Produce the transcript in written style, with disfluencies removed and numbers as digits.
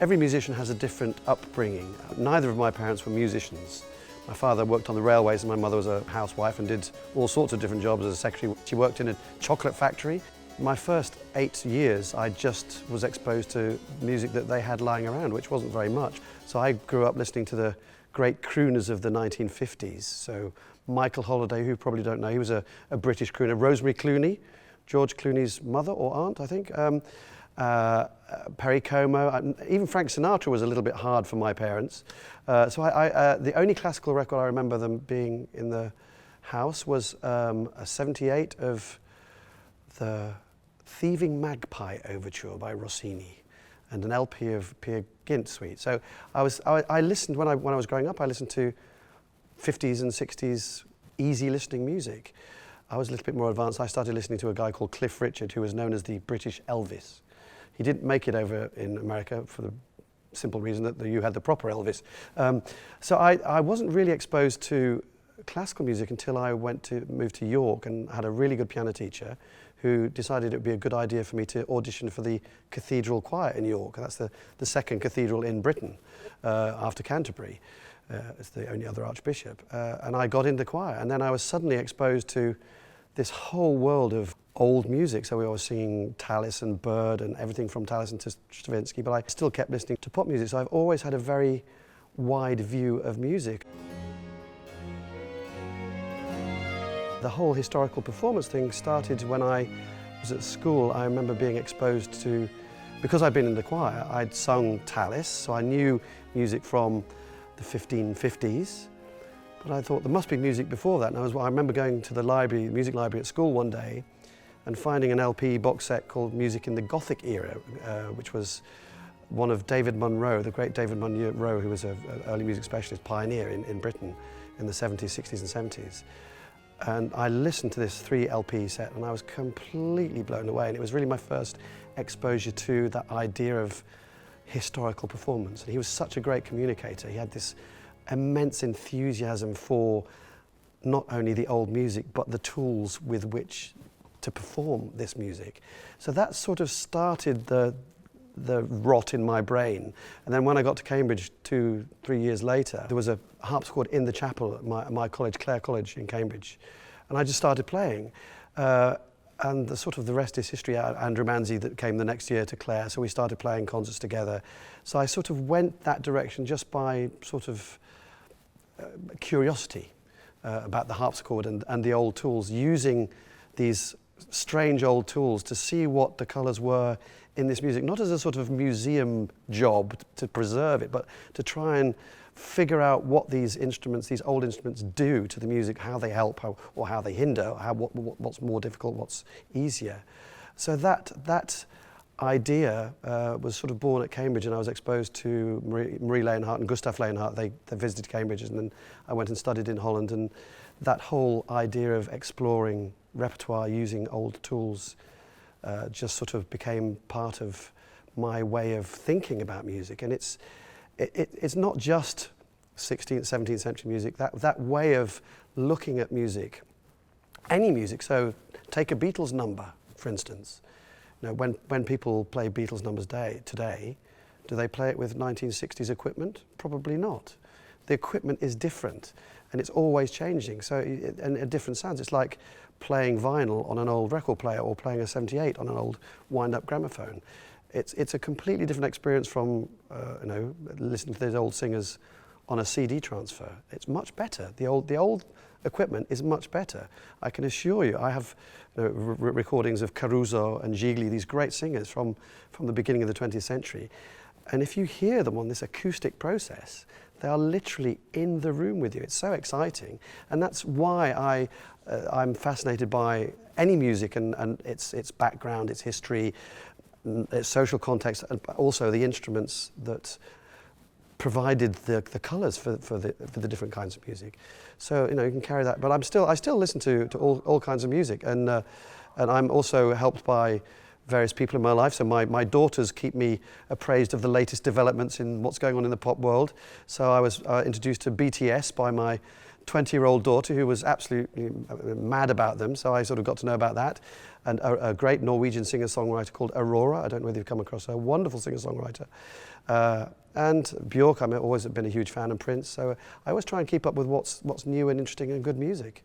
Every musician has a different upbringing. Neither of my parents were musicians. My father worked on the railways and my mother was a housewife and did all sorts of different jobs as a secretary. She worked in a chocolate factory. My first 8 years I just was exposed to music that they had lying around, which wasn't very much. So I grew up listening to the great crooners of the 1950s. So Michael Holliday, who you probably don't know, he was a British crooner. Rosemary Clooney, George Clooney's mother or aunt, I think. Perry Como, even Frank Sinatra was a little bit hard for my parents. So the only classical record I remember them being in the house was a 78 of the Thieving Magpie Overture by Rossini and an LP of Peer Gynt Suite. So I listened, when I was growing up, I listened to 50s and 60s easy listening music. I was a little bit more advanced. I started listening to a guy called Cliff Richard, who was known as the British Elvis. He didn't make it over in America for the simple reason that you had the proper Elvis. So I wasn't really exposed to classical music until I moved to York and had a really good piano teacher who decided it would be a good idea for me to audition for the cathedral choir in York. That's the second cathedral in Britain after Canterbury. It's the only other archbishop. And I got into choir, and then I was suddenly exposed to this whole world of old music. So we were singing Tallis and Bird and everything from Tallis to Stravinsky, but I still kept listening to pop music. So I've always had a very wide view of music. The whole historical performance thing started when I was at school. I remember being exposed to, because I'd been in the choir, I'd sung Tallis, so I knew music from the 1550s. But I thought there must be music before that. And I remember going to the library, music library at school one day and finding an LP box set called Music in the Gothic Era, which was one of David Munro, the great David Munro, who was an early music specialist pioneer in Britain in the 70s, 60s and 70s. And I listened to this 3 LP set and I was completely blown away. And it was really my first exposure to that idea of historical performance. And he was such a great communicator. He had this immense enthusiasm for not only the old music, but the tools with which to perform this music. So that sort of started the rot in my brain. And then when I got to Cambridge 2-3 years later, there was a harpsichord in the chapel at my college, Clare College in Cambridge. And I just started playing. And the rest is history. Andrew Manzi that came the next year to Clare, so we started playing concerts together. So I sort of went that direction just by sort of curiosity about the harpsichord and the old tools, using these strange old tools to see what the colours were in this music, not as a sort of museum job to preserve it, but to try and figure out what these instruments, these old instruments, do to the music, how they help or how they hinder, what's more difficult, what's easier. So that idea was sort of born at Cambridge, and I was exposed to Marie Leonhardt and Gustav Leonhardt. They visited Cambridge, and then I went and studied in Holland, and that whole idea of exploring repertoire using old tools just sort of became part of my way of thinking about music. And it's not just 16th, 17th century music. That way of looking at music, any music. So take a Beatles number, for instance. You know, when people play Beatles numbers today, do they play it with 1960s equipment? Probably not. The equipment is different, and it's always changing. So, and different sounds. It's like playing vinyl on an old record player or playing a 78 on an old wind-up gramophone. It's a completely different experience from listening to those old singers on a CD transfer. It's much better. The old equipment is much better. I can assure you. I have recordings of Caruso and Gigli, these great singers from the beginning of the 20th century. And if you hear them on this acoustic process, they are literally in the room with you. It's so exciting. And that's why I'm fascinated by any music and its background, its history, its social context, and also the instruments that provided the colours for the different kinds of music. So you can carry that. But I still listen to all kinds of music, and I'm also helped by various people in my life. So my daughters keep me appraised of the latest developments in what's going on in the pop world. So I was introduced to BTS by my 20-year-old daughter who was absolutely mad about them, so I sort of got to know about that. And a great Norwegian singer-songwriter called Aurora. I don't know whether you've come across her, a wonderful singer-songwriter. And Björk, I've always been a huge fan, and Prince, so I always try and keep up with what's new and interesting and good music.